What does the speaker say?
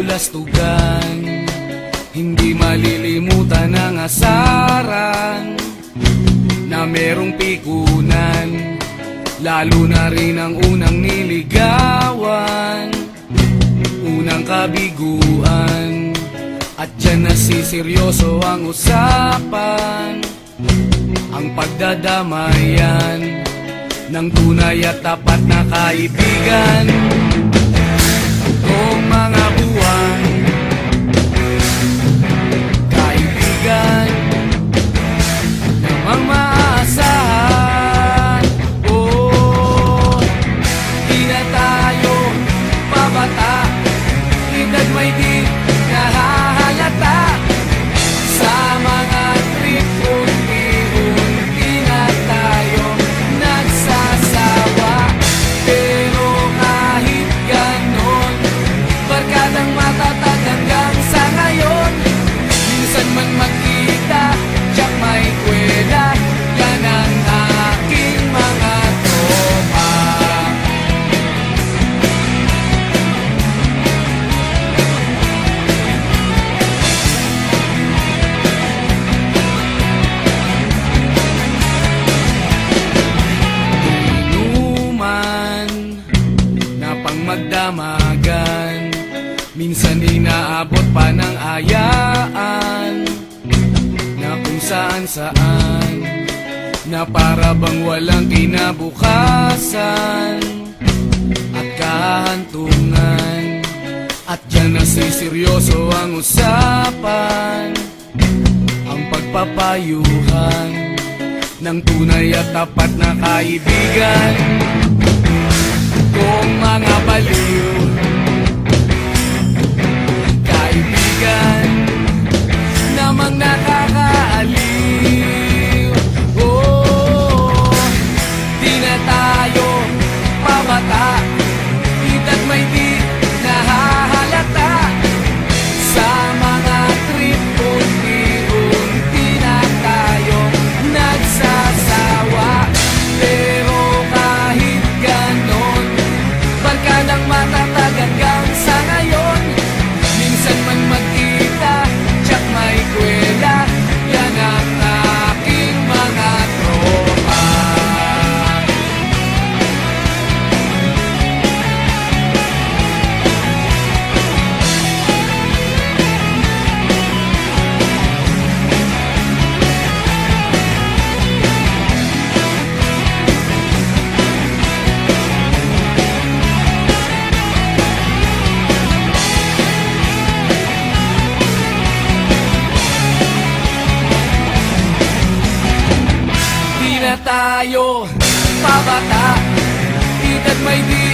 kabulastugan. Hindi malilimutan ang asaran na merong pikunan, lalo na rin ang unang niligawan, unang kabiguan. At dyan nasiseryoso ang usapan, ang pagdadamayan ng tunay at tapat na kaibigan. Kung mga buwan, kaibigan namang maaasahan. Oh, di na tayo pabata, edad may di nahahalata. Sa mga trip unti-unti na tayo nagsasawa. Pero kahit ganon, barkadang matatag hanggang sa ngayon. Minsan man magkita, tiyak may kwela, yan ang aking mga tropa. Inuman na pang magdamagan, minsan inaabot pa ng ayaan, na kung saan-saan, na para bang walang kinabukasan at kahantungan. At dyan nasiseryoso ang usapan, ang pagpapayuhan ng tunay at tapat na kaibigan. Kung mga baliw, kaibigan namang nakakaaliw. Oh, di na tayo pabata, edad may di nahahalata. Sa mga trip unti-unti na tayo nagsasawa. Pero kahit ganon, barkadang matatag hanggang sa ngayon. Minsan man magkita, tiyak may kwela, yan ang aking mga tropa. Di na tayo pabata, edad may di